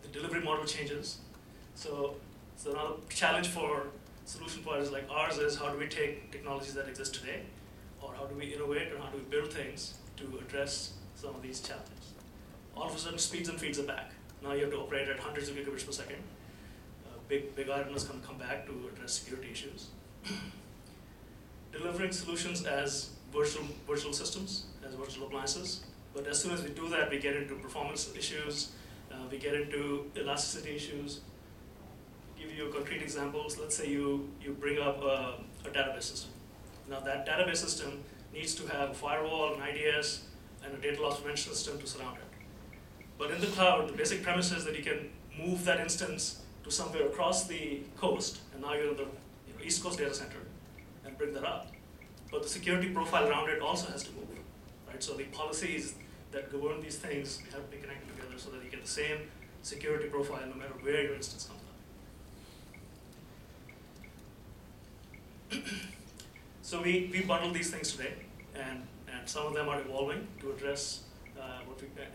the delivery model changes. So now the challenge for solution providers like ours is how do we take technologies that exist today, or how do we innovate, or how do we build things to address some of these challenges. All of a sudden, speeds and feeds are back. Now you have to operate at hundreds of gigabits per second. Big items come back to address security issues. Delivering solutions as virtual systems, as virtual appliances. But as soon as we do that, we get into performance issues, we get into elasticity issues. Give you a concrete examples. Let's say you bring up a database system. Now that database system needs to have a firewall, an IDS, and a data loss prevention system to surround it. But in the cloud, the basic premise is that you can move that instance to somewhere across the coast, and now you're in the East Coast data center, and bring that up. But the security profile around it also has to move, right? So the policies that govern these things have to be connected together so that you get the same security profile no matter where your instance comes up. So we bundle these things today, and some of them are evolving to address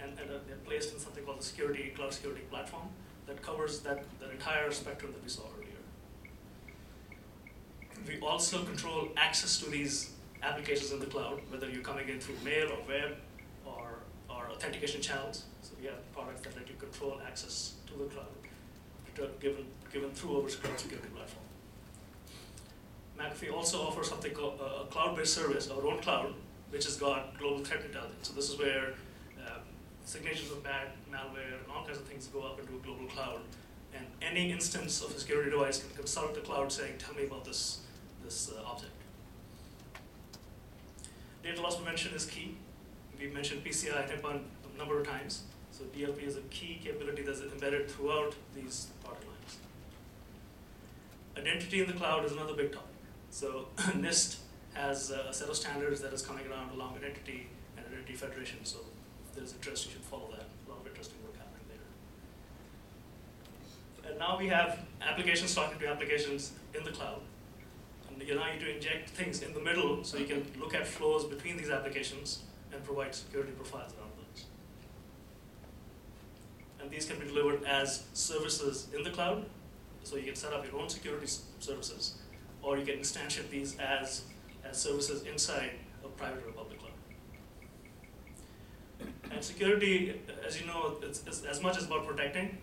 and they're placed in something called the cloud security platform that covers that entire spectrum that we saw earlier. We also control access to these applications in the cloud, whether you're coming in through mail or web or authentication channels. So we have products that let you control access to the cloud, given through our cloud security platform. McAfee also offers something called a cloud-based service, our own cloud, which has got global threat intelligence. So this is where signatures of bad malware and all kinds of things go up into a global cloud. And any instance of a security device can consult the cloud saying, tell me about this object. Data loss prevention is key. We've mentioned PCI and HIPAA a number of times. So DLP is a key capability that's embedded throughout these product lines. Identity in the cloud is another big topic. So NIST has a set of standards that is coming around along identity and identity federation. So if there's interest, you should follow that. A lot of interesting work happening there. And now we have applications talking to applications in the cloud. And now you need to inject things in the middle so you can look at flows between these applications and provide security profiles around those. And these can be delivered as services in the cloud. So you can set up your own security services, or you can instantiate these as services inside a private or public cloud. And security, as you know, it's as much as about protecting,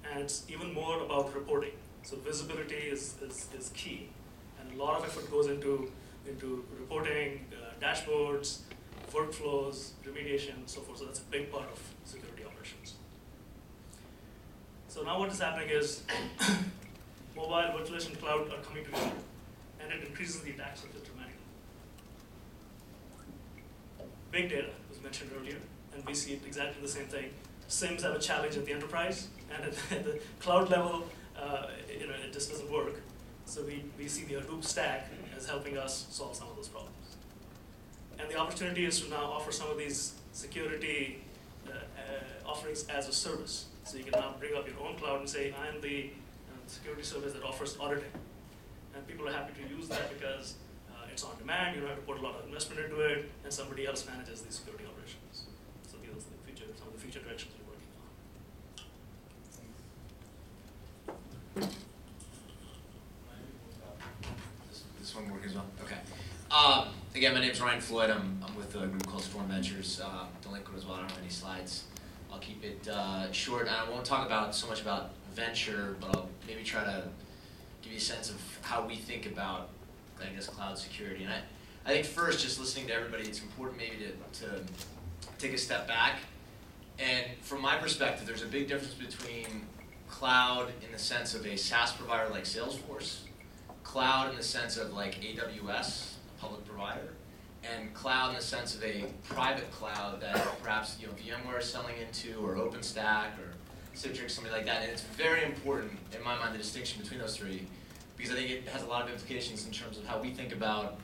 and it's even more about reporting. So visibility is key, and a lot of effort goes into reporting, dashboards, workflows, remediation, and so forth. So that's a big part of security operations. So now what is happening is mobile, virtualization, cloud are coming together, and it increases the attack surface dramatically. Big data was mentioned earlier, and we see exactly the same thing. SIMs have a challenge at the enterprise, and at the cloud level, it just doesn't work. So we see the Hadoop stack as helping us solve some of those problems. And the opportunity is to now offer some of these security offerings as a service. So you can now bring up your own cloud and say, I'm the security service that offers auditing. And people are happy to use that because it's on demand, you don't have to put a lot of investment into it, and somebody else manages the security operations. So these are some of the future directions we're working on. This one working as well? Okay. Again, my name is Ryan Floyd. I'm with a group called Storm Ventures. Delinquent as well. I don't have any slides. I'll keep it short. I won't talk so much about venture, but I'll maybe try to give you a sense of how we think about, I guess, cloud security. And I think first, just listening to everybody, it's important maybe to take a step back. And from my perspective, there's a big difference between cloud in the sense of a SaaS provider like Salesforce, cloud in the sense of like AWS, a public provider, and cloud in the sense of a private cloud that perhaps VMware is selling into, or OpenStack, or Citrix, something like that. And it's very important, in my mind, the distinction between those three, because I think it has a lot of implications in terms of how we think about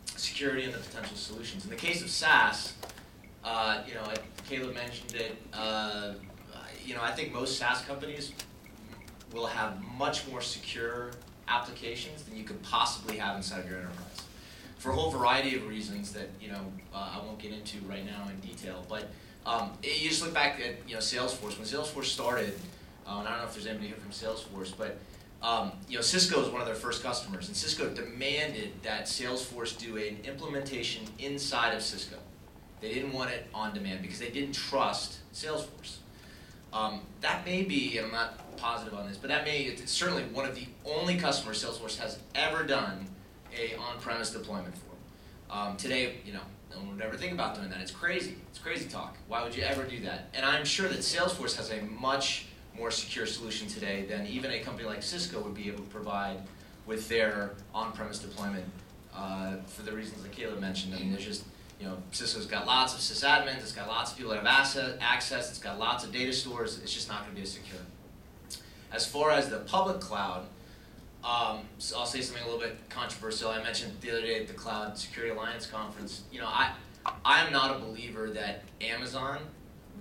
security and the potential solutions. In the case of SaaS, Caleb mentioned it. I think most SaaS companies will have much more secure applications than you could possibly have inside of your enterprise, for a whole variety of reasons that I won't get into right now in detail. But you just look back at Salesforce. When Salesforce started, and I don't know if there's anybody here from Salesforce, but Cisco is one of their first customers, and Cisco demanded that Salesforce do an implementation inside of Cisco. They didn't want it on demand because they didn't trust Salesforce. That may be, and I'm not positive on this, but it's certainly one of the only customers Salesforce has ever done a on-premise deployment for. Today, no one would ever think about doing that. It's crazy. It's crazy talk. Why would you ever do that? And I'm sure that Salesforce has a much more secure solution today than even a company like Cisco would be able to provide with their on-premise deployment for the reasons that Caleb mentioned. I mean, there's just, Cisco's got lots of sysadmins, it's got lots of people that have access, it's got lots of data stores, it's just not going to be as secure. As far as the public cloud, so I'll say something a little bit controversial. I mentioned the other day at the Cloud Security Alliance Conference, I'm not a believer that Amazon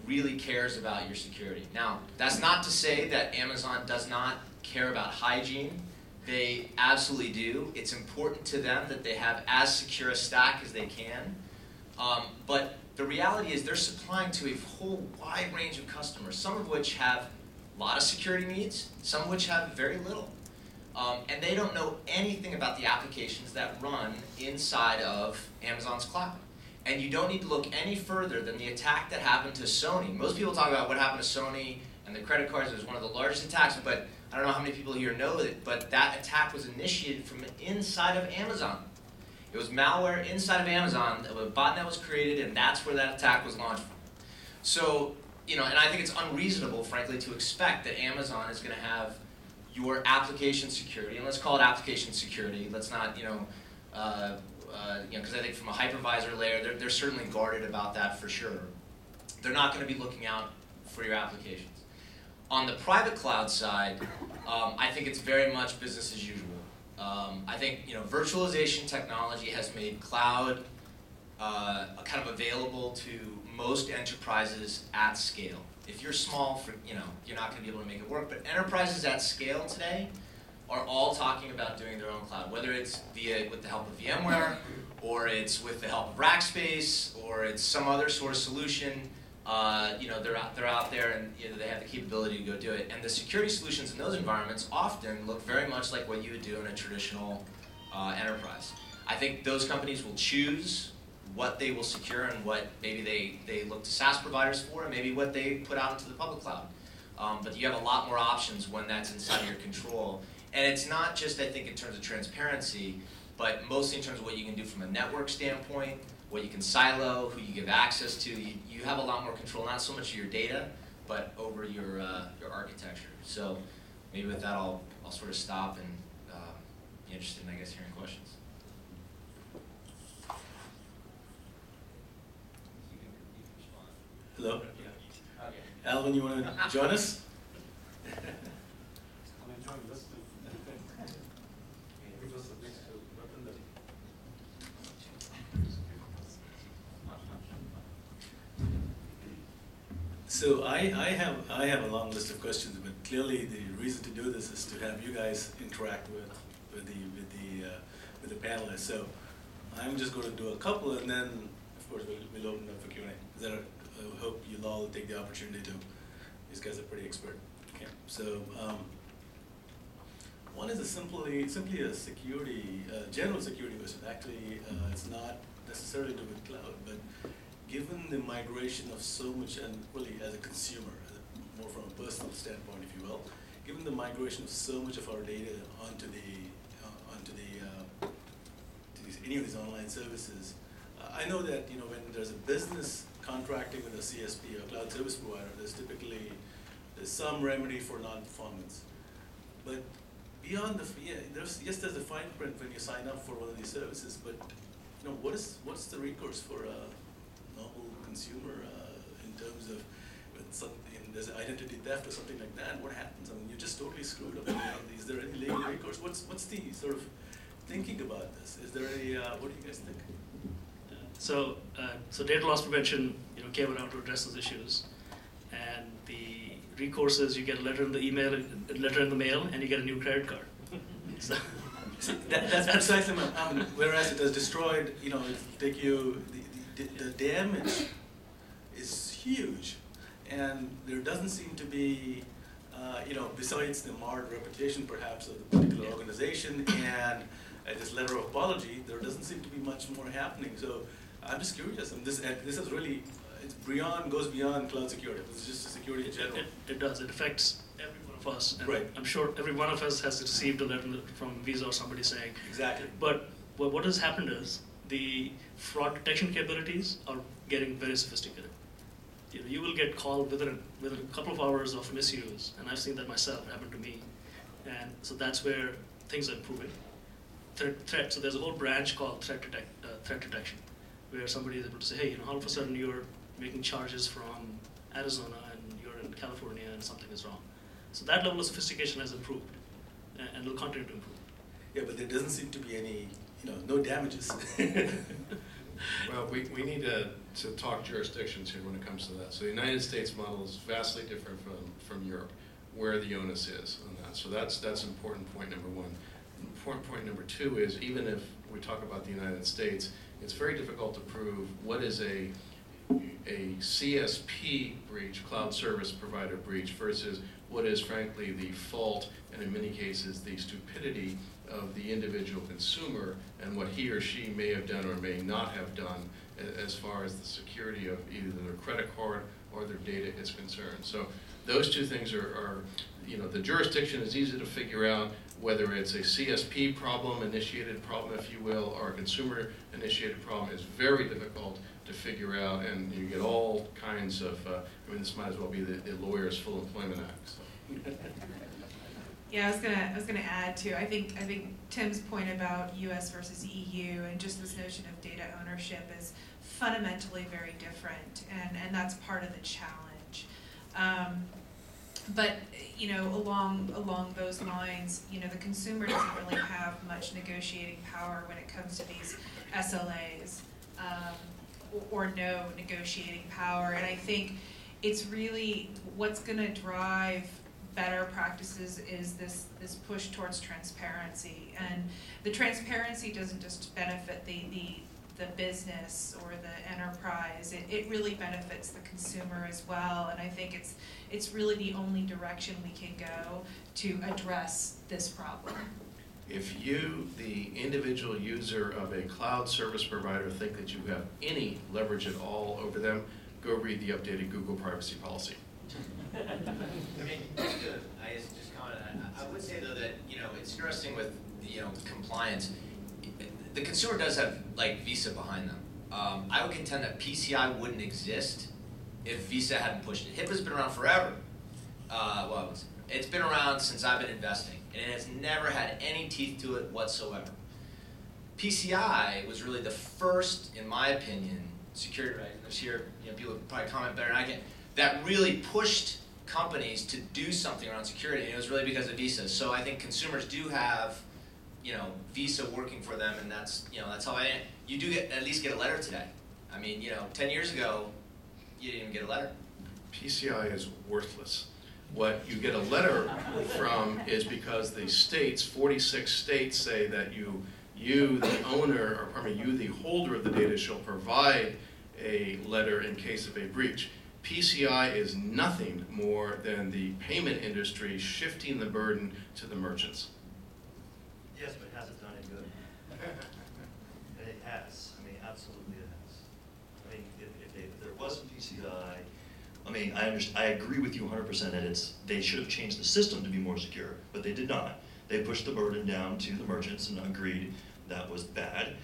really cares about your security. Now, that's not to say that Amazon does not care about hygiene. They absolutely do. It's important to them that they have as secure a stack as they can. But the reality is they're supplying to a whole wide range of customers, some of which have a lot of security needs, some of which have very little. And they don't know anything about the applications that run inside of Amazon's cloud. And you don't need to look any further than the attack that happened to Sony. Most people talk about what happened to Sony and the credit cards. It was one of the largest attacks, but I don't know how many people here know it, but that attack was initiated from inside of Amazon. It was malware inside of Amazon, a botnet was created, and that's where that attack was launched from. So, and I think it's unreasonable, frankly, to expect that Amazon is going to have your application security, and let's call it application security. Let's not, because I think from a hypervisor layer, they're certainly guarded about that for sure. They're not going to be looking out for your applications. On the private cloud side, I think it's very much business as usual. I think virtualization technology has made cloud kind of available to most enterprises at scale. If you're small, you're not going to be able to make it work. But enterprises at scale today are all talking about doing their own cloud, whether it's with the help of VMware, or it's with the help of Rackspace, or it's some other sort of solution. They're out there and they have the capability to go do it. And the security solutions in those environments often look very much like what you would do in a traditional enterprise. I think those companies will choose what they will secure and what maybe they look to SaaS providers for, and maybe what they put out into the public cloud. But you have a lot more options when that's inside of your control. And it's not just, I think, in terms of transparency, but mostly in terms of what you can do from a network standpoint, what you can silo, who you give access to. You have a lot more control, not so much of your data, but over your architecture. So maybe with that, I'll sort of stop and be interested in, I guess, hearing questions. Hello? Alvin, you want to join us? So I have a long list of questions, but clearly the reason to do this is to have you guys interact with the panelists. So I'm just going to do a couple, and then of course we'll open up for Q&A. I hope you'll all take the opportunity to. These guys are pretty expert. Okay. So one is simply a security, general security question. Actually, it's not necessarily to do with cloud, but given the migration of so much, and really as a consumer, more from a personal standpoint, if you will, given the migration of so much of our data onto any of these online services, I know that when there's a business contracting with a CSP or cloud service provider, there's some remedy for non-performance. But beyond there's the fine print when you sign up for one of these services. But what's the recourse for a normal consumer in terms of when there's identity theft or something like that? What happens? I mean, you're just totally screwed up. Is there any legal recourse? What's the sort of thinking about this? Is there any? What do you guys think? So data loss prevention, came around to address those issues, and the recourse is you get a letter in the mail, and you get a new credit card. So that's precisely my point. Whereas it has destroyed, take you the damage is huge, and there doesn't seem to be besides the marred reputation perhaps of the particular organization and this letter of apology, there doesn't seem to be much more happening. So I'm just curious, and this is really, goes beyond cloud security. This is just security in general. It does. It affects every one of us. And right. I'm sure every one of us has received a letter from Visa or somebody saying. Exactly. But what has happened is the fraud detection capabilities are getting very sophisticated. You will get called within a couple of hours of misuse, and I've seen that myself. It happened to me, and so that's where things are improving. Threat. So there's a whole branch called threat detection, where somebody is able to say, hey, all of a sudden you're making charges from Arizona and you're in California and something is wrong. So that level of sophistication has improved, and will continue to improve. Yeah, but there doesn't seem to be any, no damages. Well, we need to talk jurisdictions here when it comes to that. So the United States model is vastly different from Europe, where the onus is on that. So that's important point number one. Important point number two is, even if we talk about the United States, it's very difficult to prove what is a CSP breach, cloud service provider breach, versus what is frankly the fault, and in many cases the stupidity of the individual consumer and what he or she may have done or may not have done as far as the security of either their credit card or their data is concerned. So those two things are the jurisdiction is easy to figure out, whether it's a CSP problem, initiated problem, if you will, or a consumer initiated problem is very difficult to figure out, and you get all kinds of, this might as well be the lawyer's Full Employment Act. So. Yeah, I was gonna add too. I think Tim's point about U.S. versus EU and just this notion of data ownership is fundamentally very different, and that's part of the challenge. But along those lines, the consumer doesn't really have much negotiating power when it comes to these SLAs, or no negotiating power. And I think it's really what's going to drive better practices is this push towards transparency. And the transparency doesn't just benefit the business or the enterprise, it really benefits the consumer as well. And I think it's really the only direction we can go to address this problem. If you, the individual user of a cloud service provider, think that you have any leverage at all over them, go read the updated Google privacy policy. I just comment. I would say though that it's interesting with compliance. The consumer does have Visa behind them. I would contend that PCI wouldn't exist if Visa hadn't pushed it. HIPAA's been around forever. It's been around since I've been investing, and it has never had any teeth to it whatsoever. PCI was really the first, in my opinion, security right. Here, people probably comment better than I can. That really pushed companies to do something around security, and it was really because of Visa. So I think consumers do have, Visa working for them, and that's how you do at least get a letter today. 10 years ago, you didn't even get a letter. PCI is worthless. What you get a letter from is because the states, 46 states, say that you the owner, you the holder of the data shall provide a letter in case of a breach. PCI is nothing more than the payment industry shifting the burden to the merchants. Yes, but it hasn't done any good. And it has. Absolutely it has. If there wasn't PCI, I agree with you 100% that they should have changed the system to be more secure, but they did not. They pushed the burden down to the merchants and agreed that was bad.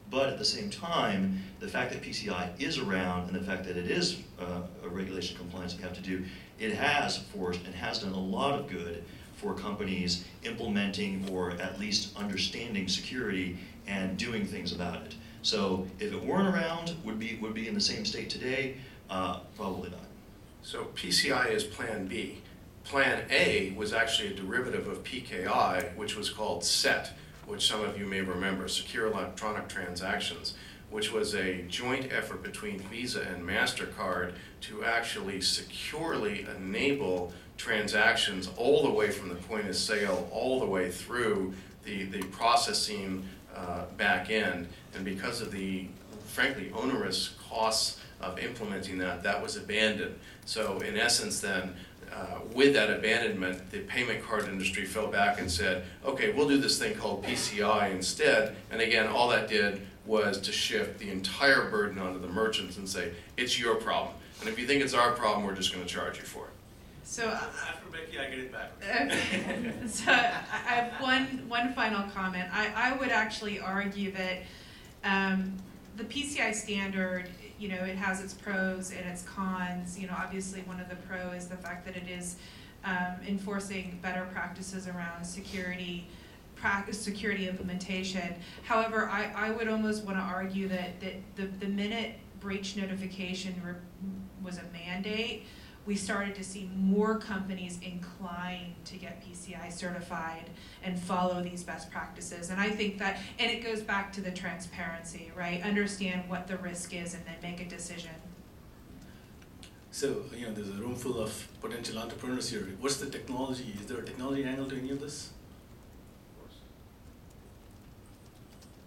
But at the same time, the fact that PCI is around and the fact that it is a regulation compliance we have to do, it has forced and has done a lot of good for companies implementing or at least understanding security and doing things about it. So if it weren't around, would be in the same state today? Probably not. So PCI is Plan B. Plan A was actually a derivative of PKI, which was called SET, which some of you may remember, Secure Electronic Transactions, which was a joint effort between Visa and MasterCard to actually securely enable transactions all the way from the point of sale all the way through the processing back end. And because of the, frankly, onerous costs of implementing that was abandoned. So in essence then, with that abandonment, the payment card industry fell back and said, okay, we'll do this thing called PCI instead. And again, all that did was to shift the entire burden onto the merchants and say, it's your problem. And if you think it's our problem, we're just going to charge you for it. So After Becky, I get it back. okay. So I have one final comment. I would actually argue that the PCI standard, you know, it has its pros and its cons. You know, obviously one of the pro is the fact that it is enforcing better practices around security implementation. However, I would almost want to argue that the minute breach notification was a mandate, we started to see more companies inclined to get PCI certified and follow these best practices. And I think that, and it goes back to the transparency, right? Understand what the risk is and then make a decision. So, you know, there's a room full of potential entrepreneurs here. What's the technology? Is there a technology angle to any of this?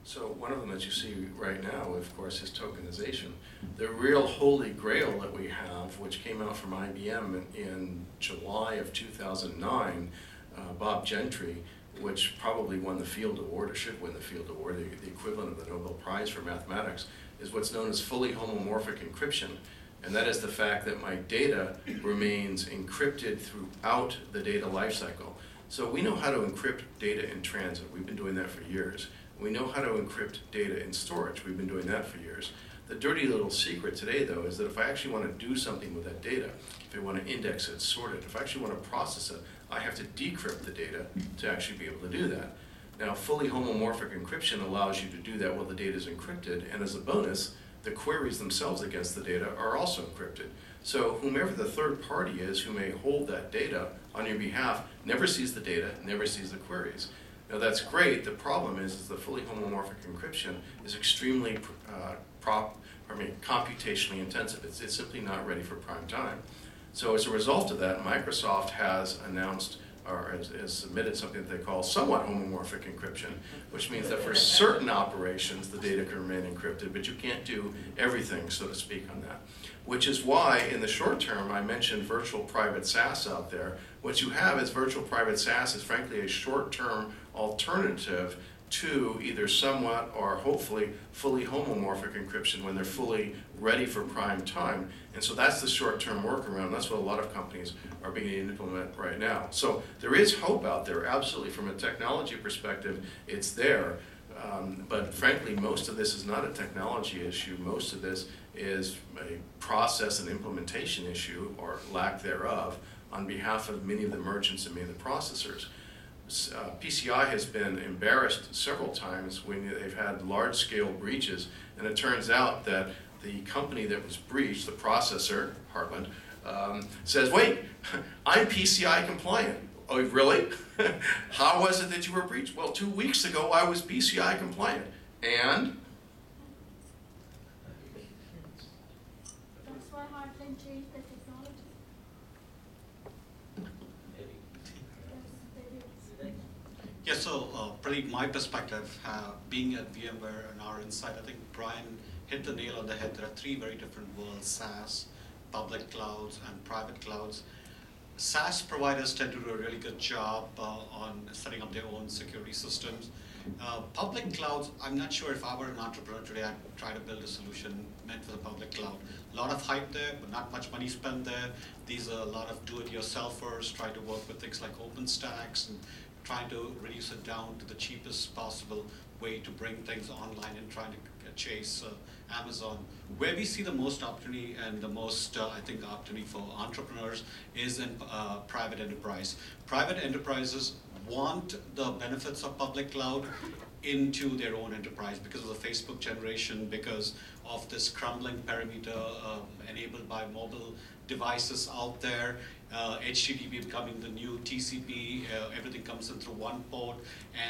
So one of them that you see right now, of course, is tokenization. The real holy grail that we have, which came out from IBM in July of 2009, Bob Gentry, which probably won the Field Award, or should win the Field Award, the equivalent of the Nobel Prize for mathematics, is what's known as fully homomorphic encryption. And that is the fact that my data remains encrypted throughout the data lifecycle. So we know how to encrypt data in transit. We've been doing that for years. We know how to encrypt data in storage. We've been doing that for years. The dirty little secret today, though, is that if I actually want to do something with that data, if I want to index it, sort it, if I actually want to process it, I have to decrypt the data to actually be able to do that. Now, fully homomorphic encryption allows you to do that while the data is encrypted, and as a bonus, the queries themselves against the data are also encrypted. So whomever the third party is who may hold that data on your behalf never sees the data, never sees the queries. Now that's great. The problem is the fully homomorphic encryption is extremely computationally intensive. It's simply not ready for prime time. So as a result of that, Microsoft has announced or has submitted something that they call somewhat homomorphic encryption, which means that for certain operations the data can remain encrypted, but you can't do everything, so to speak, on that. Which is why in the short term I mentioned virtual private SaaS out there. What you have is virtual private SaaS is frankly a short-term alternative to either somewhat or hopefully fully homomorphic encryption when they're fully ready for prime time. And so that's the short-term workaround. That's what a lot of companies are beginning to implement right now. So there is hope out there, absolutely. From a technology perspective, it's there. But frankly, most of this is not a technology issue. Most of this is a process and implementation issue, or lack thereof, on behalf of many of the merchants and many of the processors. PCI has been embarrassed several times when they've had large-scale breaches, and it turns out that the company that was breached, the processor, Heartland, says, wait, I'm PCI compliant. Oh, really? How was it that you were breached? Well, 2 weeks ago I was PCI compliant. And? That's why Heartland changed the technology. Yeah, so Pradeep, my perspective, being at VMware and our insight, I think Brian hit the nail on the head. There are three very different worlds: SaaS, public clouds, and private clouds. SaaS providers tend to do a really good job on setting up their own security systems. Public clouds, I'm not sure if I were an entrepreneur today, I'd try to build a solution meant for the public cloud. A lot of hype there, but not much money spent there. These are a lot of do-it-yourselfers, try to work with things like OpenStacks and trying to reduce it down to the cheapest possible way to bring things online and trying to chase Amazon. Where we see the most opportunity and the most, I think, opportunity for entrepreneurs is in private enterprise. Private enterprises want the benefits of public cloud into their own enterprise because of the Facebook generation, because of this crumbling perimeter enabled by mobile devices out there, HTTP becoming the new TCP, everything comes in through one port,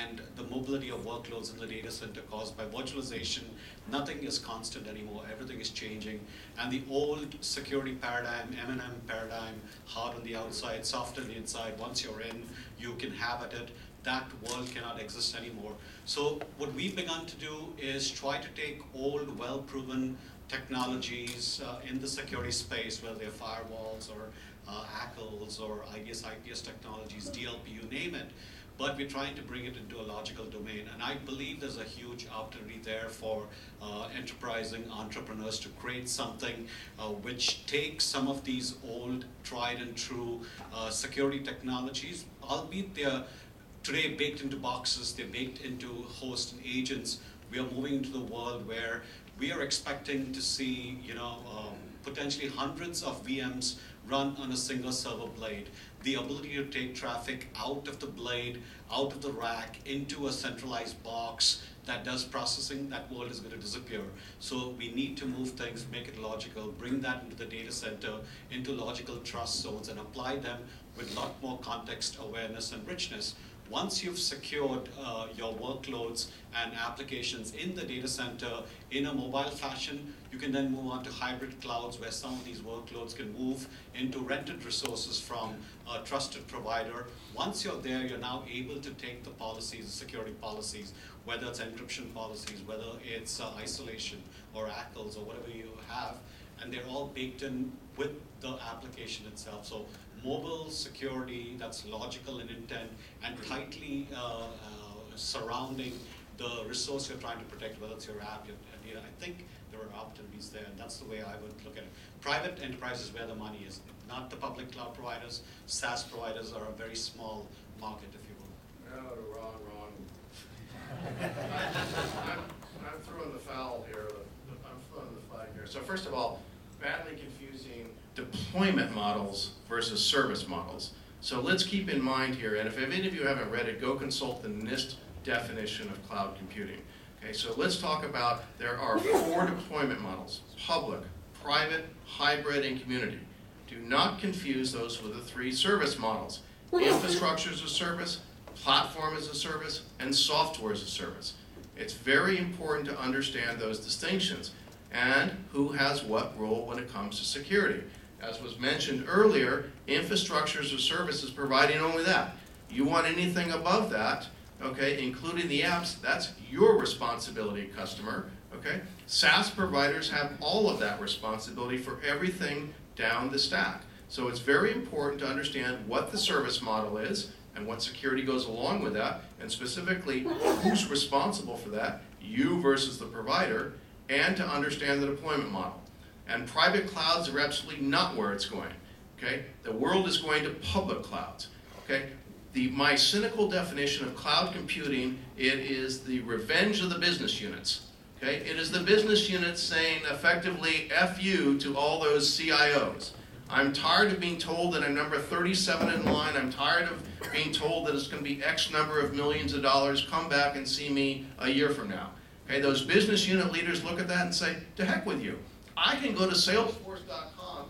and the mobility of workloads in the data center caused by virtualization. Nothing is constant anymore, everything is changing. And the old security paradigm, M&M paradigm, hard on the outside, soft on the inside, once you're in, you can habit it. That world cannot exist anymore. So what we've begun to do is try to take old, well-proven technologies in the security space, whether they're firewalls or ACLs or IPS technologies, DLP, you name it. But we're trying to bring it into a logical domain. And I believe there's a huge opportunity there for enterprising entrepreneurs to create something which takes some of these old, tried and true security technologies, albeit they're today baked into boxes, they're baked into hosts and agents. We are moving into the world where we are expecting to see, potentially hundreds of VMs run on a single server blade. The ability to take traffic out of the blade, out of the rack, into a centralized box that does processing, that world is going to disappear. So we need to move things, make it logical, bring that into the data center, into logical trust zones, and apply them with a lot more context, awareness, and richness. Once you've secured your workloads and applications in the data center in a mobile fashion, you can then move on to hybrid clouds where some of these workloads can move into rented resources from a trusted provider. Once you're there, you're now able to take the policies, the security policies, whether it's encryption policies, whether it's isolation or ACLs or whatever you have, and they're all baked in with the application itself. So mobile security that's logical in intent and tightly surrounding the resource you're trying to protect, whether it's your app, your data. I think there are opportunities there, and that's the way I would look at it. Private enterprise is where the money is, not the public cloud providers. SaaS providers are a very small market, if you will. No, wrong. I'm throwing the foul here. I'm throwing the flag here. So first of all, badly confusing deployment models versus service models. So let's keep in mind here, and if any of you haven't read it, go consult the NIST definition of cloud computing. Okay, so let's talk about, there are 4 deployment models: public, private, hybrid, and community. Do not confuse those with the 3 service models: infrastructure as a service, platform as a service, and software as a service. It's very important to understand those distinctions and who has what role when it comes to security. As was mentioned earlier, infrastructure as a service is providing only that. You want anything above that, okay, including the apps, that's your responsibility, customer, okay? SaaS providers have all of that responsibility for everything down the stack. So it's very important to understand what the service model is and what security goes along with that, and specifically who's responsible for that, you versus the provider, and to understand the deployment model. And private clouds are absolutely not where it's going, okay? The world is going to public clouds, okay? My cynical definition of cloud computing, it is the revenge of the business units, okay? It is the business units saying effectively F you to all those CIOs. I'm tired of being told that I'm number 37 in line. I'm tired of being told that it's going to be X number of millions of dollars. Come back and see me a year from now. Okay, those business unit leaders look at that and say, to heck with you. I can go to Salesforce.com.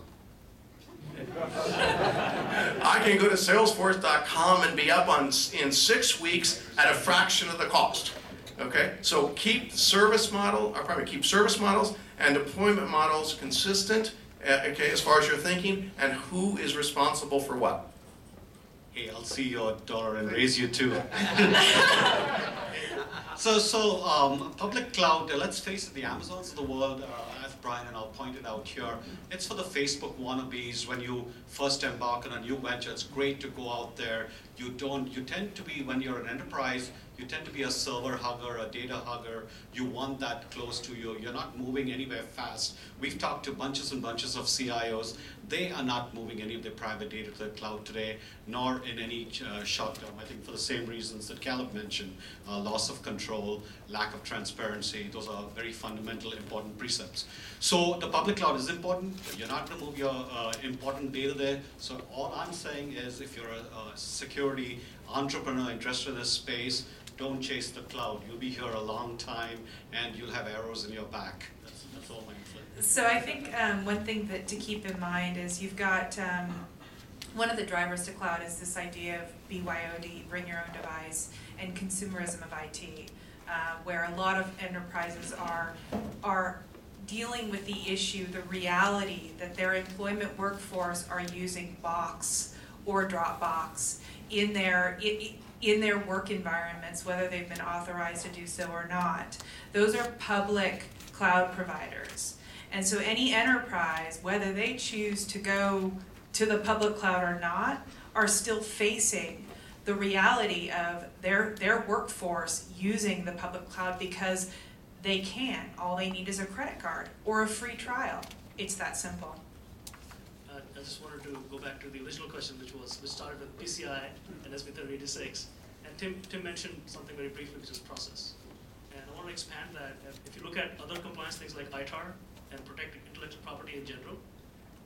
I can go to Salesforce.com and be up in 6 weeks at a fraction of the cost. Okay, so keep service model, or probably keep service models and deployment models consistent. Okay, as far as you're thinking, and who is responsible for what? Hey, I'll see your daughter and raise you too. So public cloud, let's face it, the Amazons of the world, as Brian and I pointed out here, it's for the Facebook wannabes. When you first embark on a new venture, it's great to go out there. You tend to be, when you're an enterprise, you tend to be a server hugger, a data hugger. You want that close to you. You're not moving anywhere fast. We've talked to bunches and bunches of CIOs. They are not moving any of their private data to the cloud today, nor in any short term. I think for the same reasons that Caleb mentioned, loss of control, lack of transparency. Those are very fundamental, important precepts. So the public cloud is important. You're not going to move your important data there. So all I'm saying is, if you're a security entrepreneur interested in this space, don't chase the cloud. You'll be here a long time, and you'll have arrows in your back. That's all my inflict. So I think one thing that to keep in mind is you've got one of the drivers to cloud is this idea of BYOD, bring your own device, and consumerism of IT, where a lot of enterprises are dealing with the issue, the reality that their employment workforce are using Box or Dropbox in their work environments, whether they've been authorized to do so or not. Those are public cloud providers. And so any enterprise, whether they choose to go to the public cloud or not, are still facing the reality of their workforce using the public cloud because they can. All they need is a credit card or a free trial. It's that simple. I just wanted to go back to the original question, which started with PCI and SB 3086. And Tim mentioned something very briefly, which is process. And I want to expand that. If you look at other compliance things like ITAR and protecting intellectual property in general,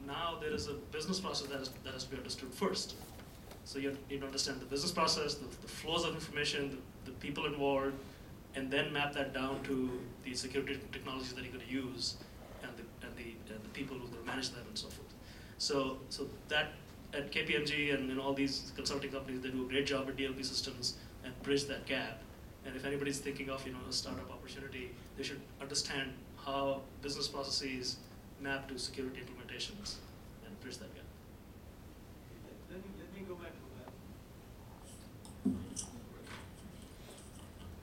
now there is a business process that has to be understood first. So you need to understand the business process, the flows of information, the people involved, and then map that down to the security technologies that you're going to use and the people who are going to manage them and so forth. So that at KPMG and all these consulting companies, they do a great job at DLP systems and bridge that gap. And if anybody's thinking of a startup opportunity, they should understand how business processes map to security implementations and bridge that gap. Let me go back to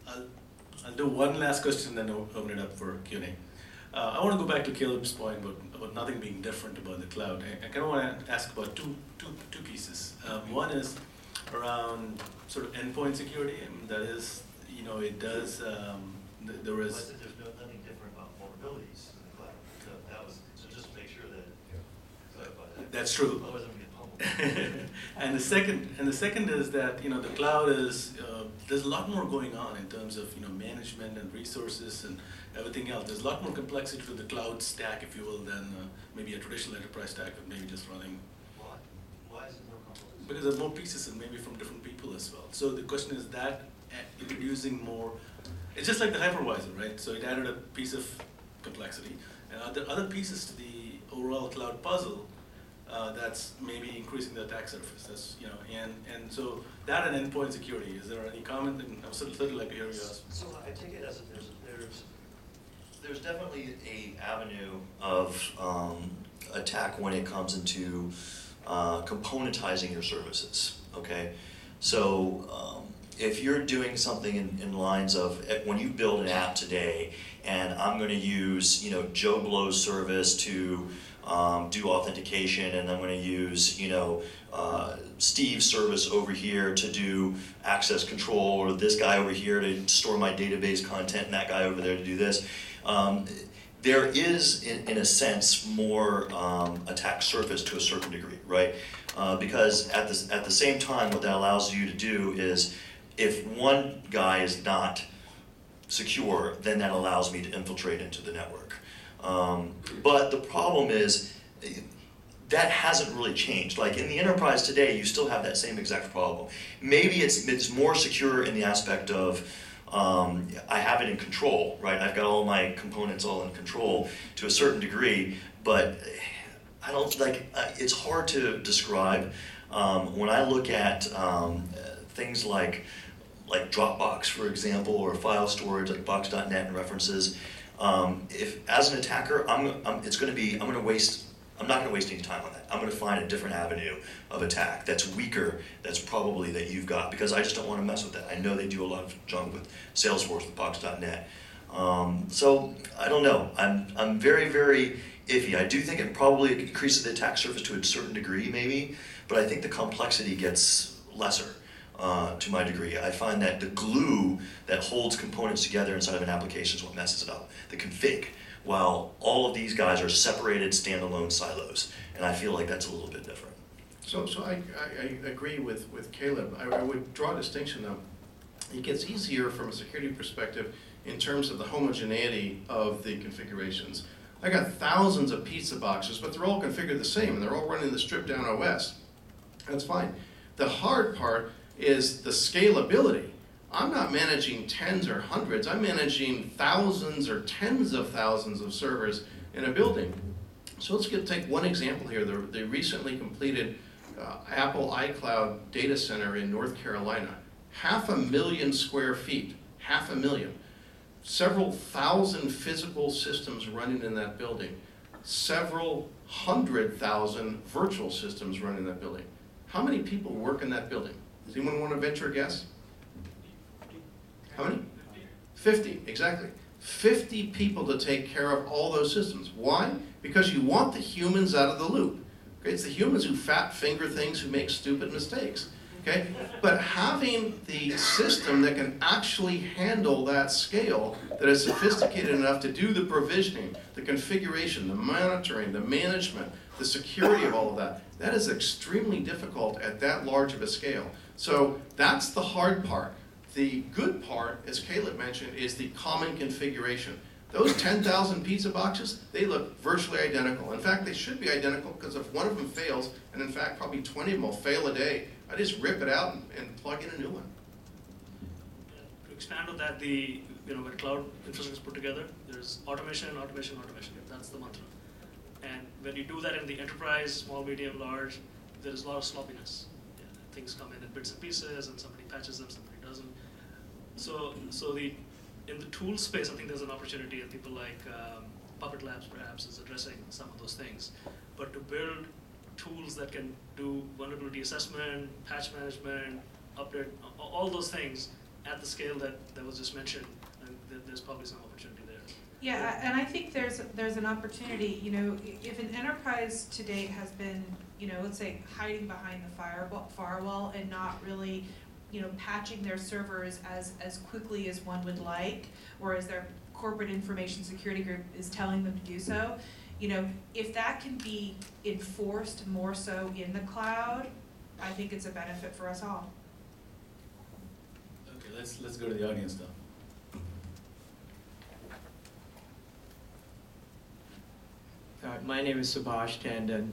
that. I'll do one last question, then open it up for Q&A. I want to go back to Caleb's point about nothing being different about the cloud. I kind of want to ask about two pieces. One is around sort of endpoint security. That is, it does. There is. There's nothing different about vulnerabilities in the cloud. So just to make sure that clarify that. That's true. Otherwise, I'm going to get pummeled. And the second is that the cloud is there's a lot more going on in terms of management and resources and everything else. There's a lot more complexity to the cloud stack, if you will, than maybe a traditional enterprise stack of maybe just running. Why is it more complex? Because there's more pieces and maybe from different people as well. So the question is that introducing more, it's just like the hypervisor, right? So it added a piece of complexity, and other pieces to the overall cloud puzzle. That's maybe increasing the attack surface. That's and so that and endpoint security. Is there any comment? And I would certainly like to hear yours. So I take it as there's definitely a avenue of attack when it comes into componentizing your services. Okay, so if you're doing something in lines of when you build an app today, and I'm going to use Joe Blow's service to do authentication, and I'm going to use Steve's service over here to do access control, or this guy over here to store my database content, and that guy over there to do this. There is, in a sense, more attack surface to a certain degree, right? Because at the same time, what that allows you to do is, if one guy is not secure, then that allows me to infiltrate into the network. But the problem is that hasn't really changed. Like in the enterprise today, you still have that same exact problem. Maybe it's more secure in the aspect of I have it in control, right? I've got all my components all in control to a certain degree, but I don't it's hard to describe. When I look at things like Dropbox, for example, or file storage like Box.net and references. If as an attacker, I'm not going to waste any time on that. I'm going to find a different avenue of attack that's weaker, that's probably that you've got, because I just don't want to mess with that. I know they do a lot of junk with Salesforce, with Box.net. So I don't know. I'm very, very iffy. I do think it probably increases the attack surface to a certain degree, maybe, but I think the complexity gets lesser. To my degree. I find that the glue that holds components together inside of an application is what messes it up, the config, while all of these guys are separated standalone silos, and I feel like that's a little bit different. So I agree with Caleb. I would draw a distinction though. It gets easier from a security perspective in terms of the homogeneity of the configurations. I got thousands of pizza boxes, but they're all configured the same, and they're all running the stripped down OS. That's fine. The hard part is the scalability. I'm not managing tens or hundreds, I'm managing thousands or tens of thousands of servers in a building. So let's take one example here. They recently completed Apple iCloud data center in North Carolina. 500,000 square feet, 500,000. Several thousand physical systems running in that building. Several 100,000 virtual systems running in that building. How many people work in that building? Does anyone want to venture a guess? How many? 50, exactly. 50 people to take care of all those systems. Why? Because you want the humans out of the loop. Okay? It's the humans who fat finger things, who make stupid mistakes. Okay? But having the system that can actually handle that scale, that is sophisticated enough to do the provisioning, the configuration, the monitoring, the management, the security of all of that, that is extremely difficult at that large of a scale. So that's the hard part. The good part, as Caleb mentioned, is the common configuration. Those 10,000 pizza boxes, they look virtually identical. In fact, they should be identical, because if one of them fails, and in fact probably 20 of them will fail a day, I just rip it out and plug in a new one. To expand on that, when cloud infrastructure is put together, there's automation, automation, automation. That's the mantra. And when you do that in the enterprise, small, medium, large, there is a lot of sloppiness. Yeah, things come in bits and pieces, and somebody patches them, somebody doesn't. So in the tool space, I think there's an opportunity, and people like Puppet Labs perhaps is addressing some of those things. But to build tools that can do vulnerability assessment, patch management, update, all those things at the scale that was just mentioned, and there's probably some opportunity there. Yeah, and I think there's an opportunity, if an enterprise to date has been, let's say hiding behind the firewall and not really, patching their servers as quickly as one would like, or as their corporate information security group is telling them to do so, if that can be enforced more so in the cloud, I think it's a benefit for us all. Okay, let's go to the audience now. My name is Subhash Tandon.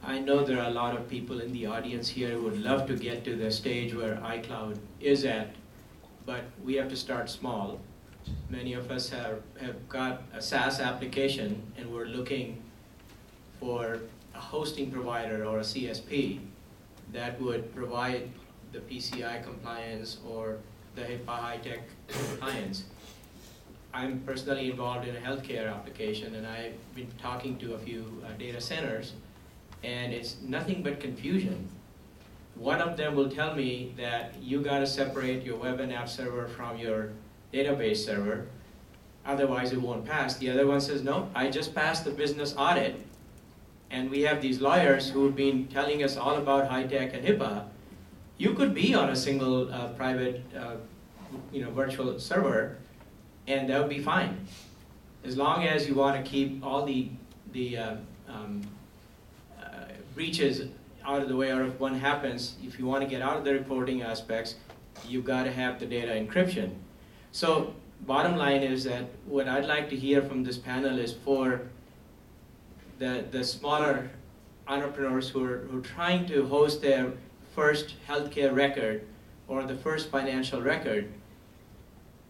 I know there are a lot of people in the audience here who would love to get to the stage where iCloud is at, but we have to start small. Many of us have got a SaaS application, and we're looking for a hosting provider or a CSP that would provide the PCI compliance or the HIPAA high-tech compliance. I'm personally involved in a healthcare application, and I've been talking to a few data centers, and it's nothing but confusion. One of them will tell me that you gotta separate your web and app server from your database server, otherwise it won't pass. The other one says, no, I just passed the business audit, and we have these lawyers who've been telling us all about high-tech and HIPAA. You could be on a single private virtual server, and that would be fine, as long as you want to keep all the breaches out of the way, or if one happens, if you want to get out of the reporting aspects, you've got to have the data encryption. So bottom line is that what I'd like to hear from this panel is for the smaller entrepreneurs who are trying to host their first healthcare record or the first financial record,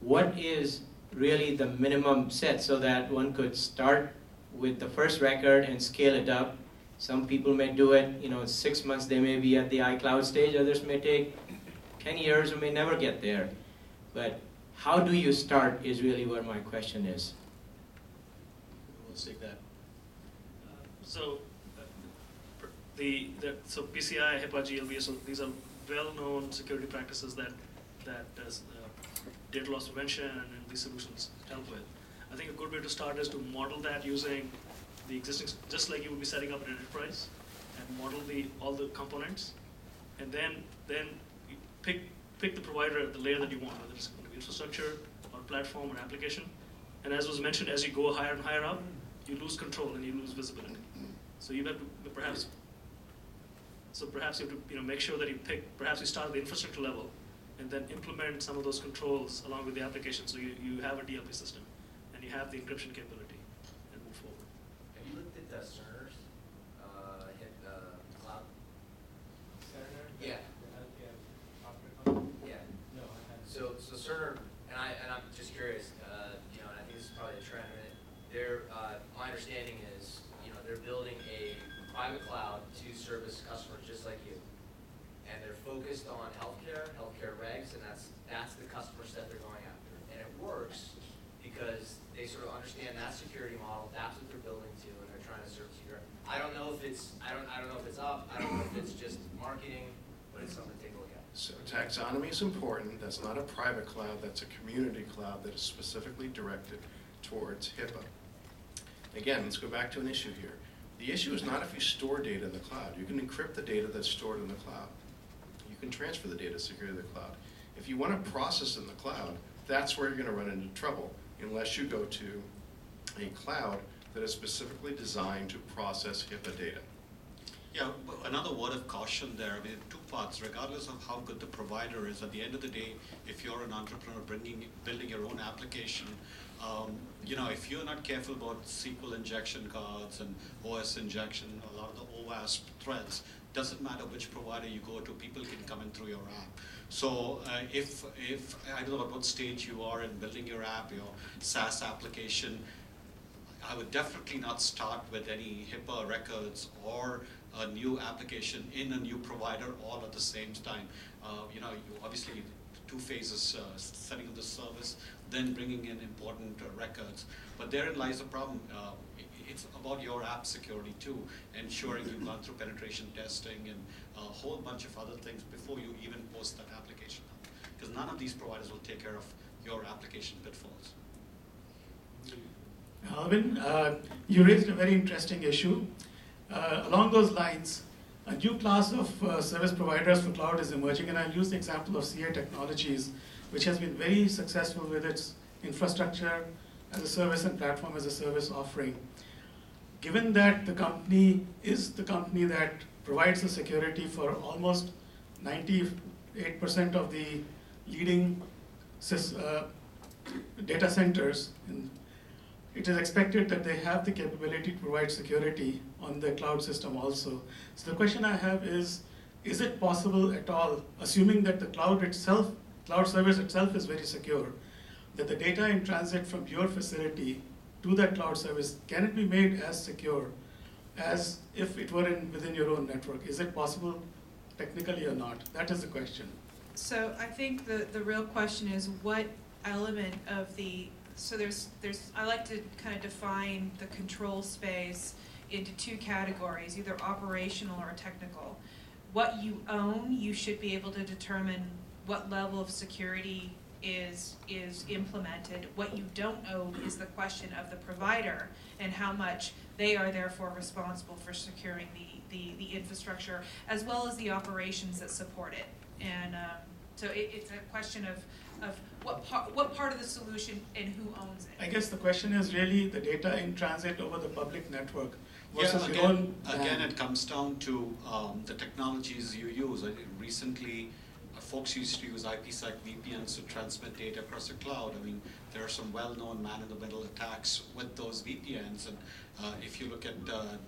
what is really the minimum set so that one could start with the first record and scale it up. Some people may do it, in 6 months they may be at the iCloud stage, others may take 10 years or may never get there. But how do you start is really where my question is. We'll take that. So PCI, HIPAA, GLB, so these are well-known security practices that data loss prevention and these solutions help with. I think a good way to start is to model that using the existing, just like you would be setting up an enterprise, and model all the components, and then you pick the provider at the layer that you want, whether it's going to be infrastructure or platform or application. And as was mentioned, as you go higher and higher up, you lose control and you lose visibility. So you have to perhaps you have to make sure that perhaps you start at the infrastructure level and then implement some of those controls along with the application, so you have a DLP system and you have the encryption capability and move forward. Have you looked at the Cerner's cloud? Cerner? Yeah. Yeah. No, I haven't. So Cerner, and I'm just curious, and I think this is probably a trend. My understanding is, they're building a private cloud to service customers just like you, and they're focused on healthcare regs, and that's the customer set they're going after, and it works because they sort of understand that security model. That's what they're building to, and they're trying to serve secure. I don't know if it's up. I don't know if it's just marketing, but it's something to take a look at. So taxonomy is important. That's not a private cloud. That's a community cloud that is specifically directed towards HIPAA. Again, let's go back to an issue here. The issue is not if you store data in the cloud. You can encrypt the data that's stored in the cloud. You can transfer the data securely to the cloud. If you want to process in the cloud, that's where you're going to run into trouble unless you go to a cloud that is specifically designed to process HIPAA data. Yeah, but another word of caution there, I mean, two parts, regardless of how good the provider is, at the end of the day, if you're an entrepreneur building your own application, you know, if you're not careful about SQL injection cards and OS injection, a lot of the OWASP threads, doesn't matter which provider you go to, people can come in through your app. So if I don't know at what stage you are in building your app, your SaaS application, I would definitely not start with any HIPAA records or a new application in a new provider all at the same time. You know, you obviously two phases, setting up the service, then bringing in important records. But therein lies the problem. It's about your app security too, ensuring you've gone through penetration testing and a whole bunch of other things before you even post that application up. Because none of these providers will take care of your application pitfalls. Alvin, you raised a very interesting issue. Along those lines, a new class of service providers for cloud is emerging, and I'll use the example of CA Technologies, which has been very successful with its infrastructure as a service and platform as a service offering. Given that the company is the company that provides the security for almost 98% of the leading data centers, it is expected that they have the capability to provide security on the cloud system also. So the question I have is it possible at all, assuming that the cloud service itself is very secure, that the data in transit from your facility to that cloud service, can it be made as secure as if it were within your own network? Is it possible technically or not? That is the question. So I think the real question is what element of the, so there's I like to kind of define the control space into two categories, either operational or technical. What you own, you should be able to determine what level of security is implemented. What you don't own is the question of the provider and how much they are therefore responsible for securing the infrastructure as well as the operations that support it. And so it's a question of what part of the solution and who owns it. I guess the question is really the data in transit over the public network versus Yeah, your own. again, it comes down to the technologies you use. I think recently, folks used to use IPsec VPNs to transmit data across the cloud. I mean, there are some well-known man-in-the-middle attacks with those VPNs, and if you look at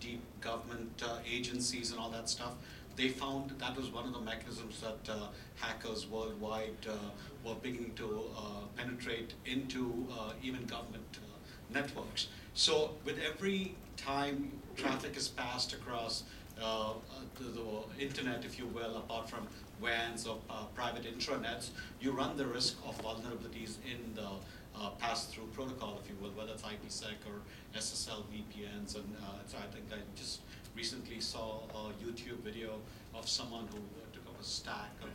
deep government agencies and all that stuff, they found that was one of the mechanisms that hackers worldwide were beginning to penetrate into even government networks. So with every time traffic is passed across the internet, if you will, apart from WANs or private intranets, you run the risk of vulnerabilities in the pass-through protocol, if you will, whether it's IPsec or SSL VPNs. And so I think I just recently saw a YouTube video of someone who took up a stack of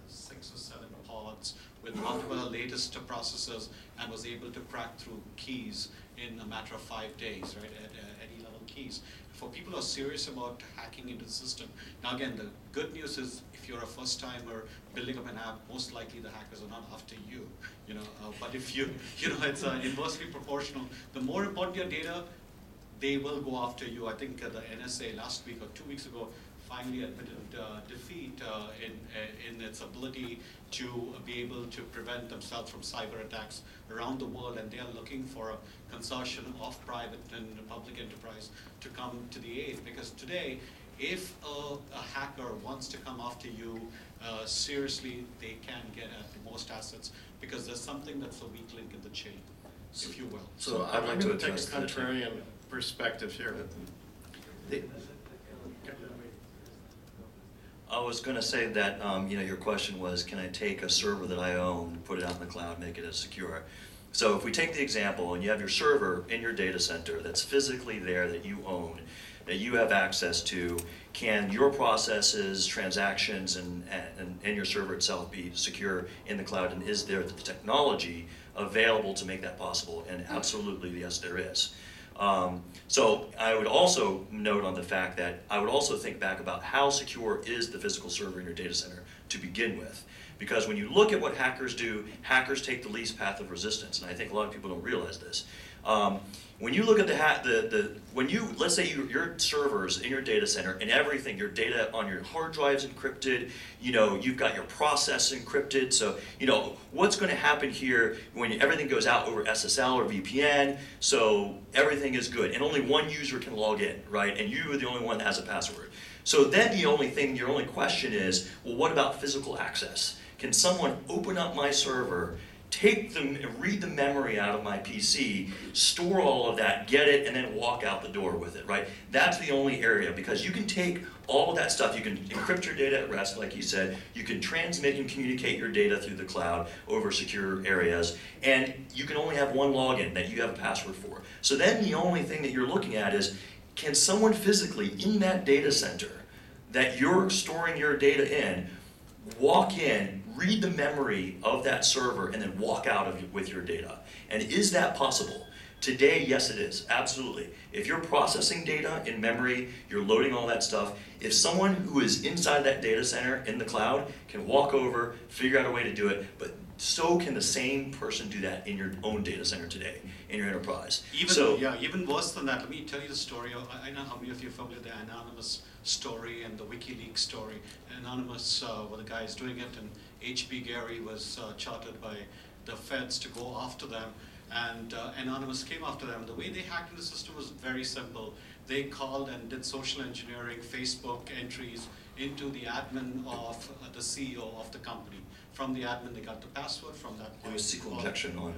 6 or 7 pods with multiple latest processors and was able to crack through keys in a matter of 5 days, right, at any level keys. For people who are serious about hacking into the system, now again, the good news is if you're a first-timer building up an app, most likely the hackers are not after you, but if it's inversely proportional. The more important your data, they will go after you. I think the NSA last week or 2 weeks ago finally admitted defeat in its ability to be able to prevent themselves from cyber attacks around the world, and they are looking for a consortium of private and public enterprise to come to the aid. Because today, if a hacker wants to come after you, seriously, they can get at most assets because there's something that's a weak link in the chain, if you will. So I'm I'd like going to to take address a contrarian perspective here. I was going to say that your question was, can I take a server that I own, put it out in the cloud, make it as secure? So if we take the example and you have your server in your data center that's physically there that you own, that you have access to, can your processes, transactions, and your server itself be secure in the cloud? And is there the technology available to make that possible? And absolutely, yes, there is. So I would also note on the fact that I would also think back about how secure is the physical server in your data center to begin with. Because when you look at what hackers do, hackers take the least path of resistance, and I think a lot of people don't realize this. When you look at let's say your servers in your data center and everything, your data on your hard drive's encrypted, you've got your process encrypted, so, what's going to happen here when everything goes out over SSL or VPN, so everything is good, and only one user can log in, right, and you are the only one that has a password. So then your only question is, well, what about physical access? Can someone open up my server, take them and read the memory out of my PC, store all of that, get it, and then walk out the door with it, right? That's the only area, because you can take all of that stuff, you can encrypt your data at rest, like you said, you can transmit and communicate your data through the cloud over secure areas, and you can only have one login that you have a password for. So then the only thing that you're looking at is, can someone physically in that data center that you're storing your data in, walk in, read the memory of that server, and then walk out with your data? And is that possible? Today, yes it is, absolutely. If you're processing data in memory, you're loading all that stuff, if someone who is inside that data center in the cloud can walk over, figure out a way to do it, but so can the same person do that in your own data center today, in your enterprise. Even worse than that, let me tell you the story. I know how many of you are familiar with the Anonymous story and the WikiLeaks story. Anonymous were the guys doing it, and H.B. Gary was chartered by the feds to go after them, and Anonymous came after them. The way they hacked into the system was very simple. They called and did social engineering, Facebook entries into the admin of the CEO of the company. From the admin, they got the password. From that point, it was SQL injection on.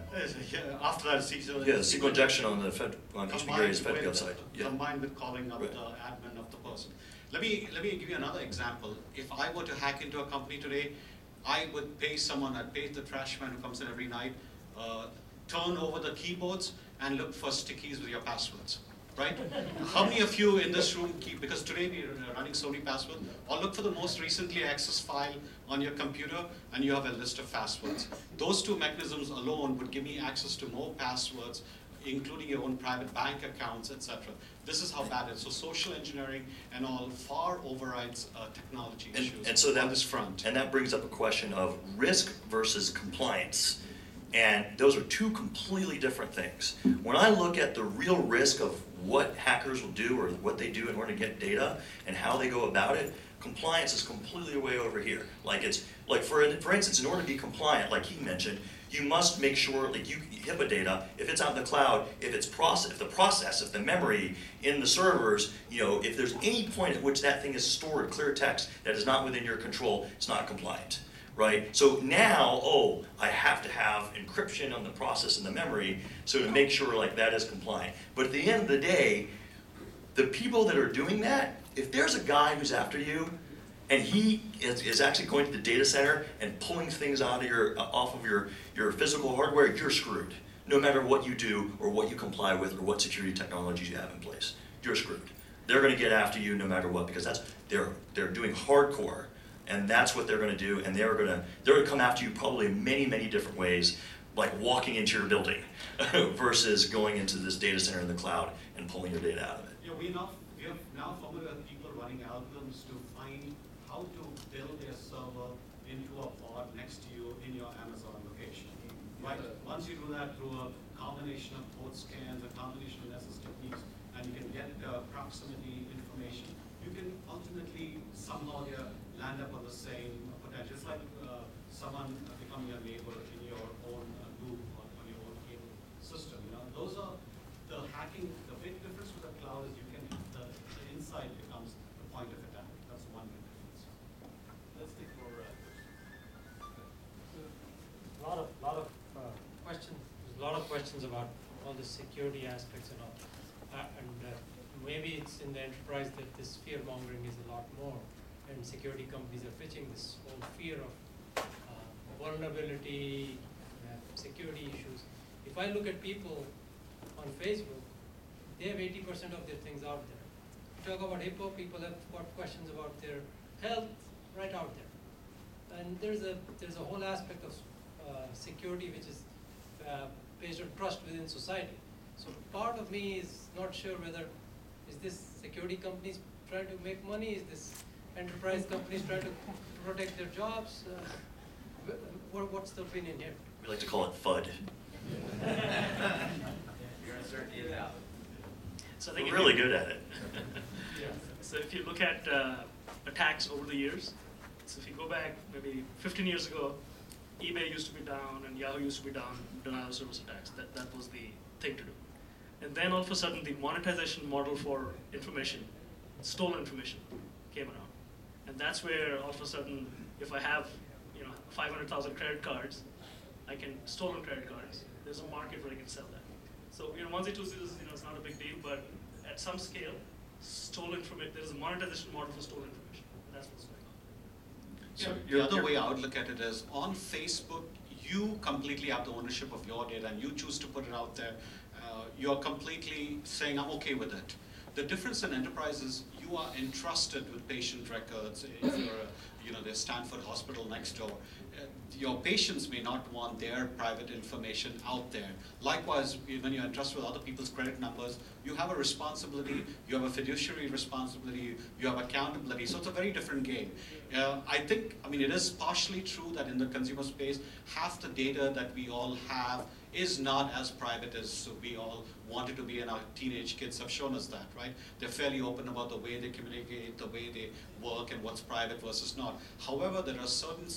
After that, SQL. Yeah, SQL injection on the HB Gary's Fed website. Yeah. Combined with calling up the admin of the person. Let me give you another example. If I were to hack into a company today, I would pay someone. I'd pay the trash man who comes in every night, turn over the keyboards and look for stickies with your passwords. Right? How many of you in this room keep, because today we're running so many passwords, or look for the most recently accessed file on your computer and you have a list of passwords. Those two mechanisms alone would give me access to more passwords, including your own private bank accounts, etc. This is how bad it is. So social engineering and all far overrides technology issues and so on this front. And that brings up a question of risk versus compliance. And those are two completely different things. When I look at the real risk of what hackers will do or what they do in order to get data and how they go about it, compliance is completely way over here. For instance, in order to be compliant, like he mentioned, you must make sure, like HIPAA data, if it's out in the cloud, if the memory in the servers, if there's any point at which that thing is stored, clear text, that is not within your control, it's not compliant. Right? So now, I have to have encryption on the process and the memory so to make sure that is compliant. But at the end of the day, the people that are doing that, if there's a guy who's after you and he is actually going to the data center and pulling things off of your physical hardware, you're screwed. No matter what you do or what you comply with or what security technologies you have in place, you're screwed. They're going to get after you no matter what, because they're doing hardcore. And that's what they're going to do, and they're going to come after you probably in many, many different ways, like walking into your building versus going into this data center in the cloud and pulling your data out of it. Yeah, we are now familiar with people running algorithms to find how to build a server into a pod next to you in your Amazon location. Right? Once you do that through a combination of port scans, a combination of necessary techniques, and you can get proximity information, you can ultimately somehow land up on the same potential. It's like someone becoming a neighbor in your own loop on your own cable system. Those are the hacking. The big difference with the cloud is the inside becomes the point of attack. That's one big difference. Let's take more questions. A lot of questions. There's a lot of questions about all the security aspects and all, maybe it's in the enterprise that this fear mongering is a lot more. And security companies are pitching this whole fear of vulnerability, security issues. If I look at people on Facebook, they have 80% of their things out there. You talk about HIPAA, people have got questions about their health right out there. And there's a whole aspect of security which is based on trust within society. So part of me is not sure whether, is this security companies trying to make money? Is this enterprise companies trying to protect their jobs? What's the opinion here? We like to call it FUD. Your uncertainty is out. So I think We're really good at it. So if you look at attacks over the years, so if you go back maybe 15 years ago, eBay used to be down and Yahoo used to be down, denial of service attacks. That was the thing to do. And then all of a sudden the monetization model for information, stolen information, came around. And that's where all of a sudden, if I have 500,000 credit cards, stolen credit cards, there's a market where I can sell that. So onesie twosies is it's not a big deal, but at some scale, stolen information, there is a monetization model for stolen information. And that's what's going on. So the other way I would look at it is, on Facebook, you completely have the ownership of your data and you choose to put it out there. You're completely saying, I'm okay with it. The difference in enterprise is you are entrusted with patient records. If you're the Stanford Hospital next door, your patients may not want their private information out there. Likewise, when you're entrusted with other people's credit numbers, you have a responsibility, you have a fiduciary responsibility, you have accountability, so it's a very different game. I think, it is partially true that in the consumer space, half the data that we all have is not as private as we all want it to be, and our teenage kids have shown us that, right? They're fairly open about the way they communicate, the way they work, and what's private versus not. However, there are certain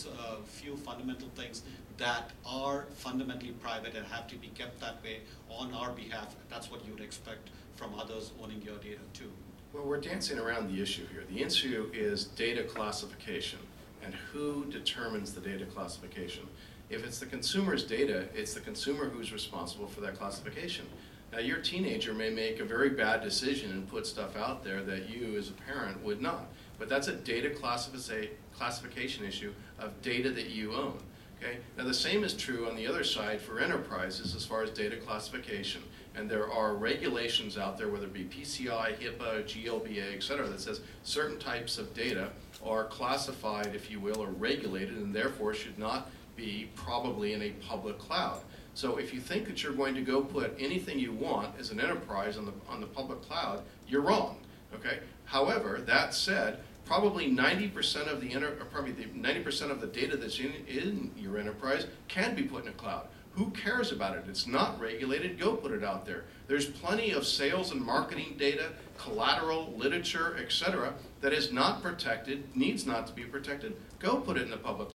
few fundamental things that are fundamentally private and have to be kept that way on our behalf. That's what you would expect from others owning your data too. Well, we're dancing around the issue here. The issue is data classification and who determines the data classification. If it's the consumer's data, it's the consumer who's responsible for that classification. Now, your teenager may make a very bad decision and put stuff out there that you as a parent would not. But that's a data classification issue of data that you own. Okay? Now, the same is true on the other side for enterprises as far as data classification. And there are regulations out there, whether it be PCI, HIPAA, GLBA, et cetera, that says certain types of data are classified, if you will, or regulated, and therefore should not be probably in a public cloud. So if you think that you're going to go put anything you want as an enterprise on the public cloud, you're wrong. Okay. However, that said, probably 90% of the 90% of the data that's in your enterprise can be put in a cloud. Who cares about it? It's not regulated. Go put it out there. There's plenty of sales and marketing data, collateral, literature, etc., that is not protected, needs not to be protected. Go put it in the public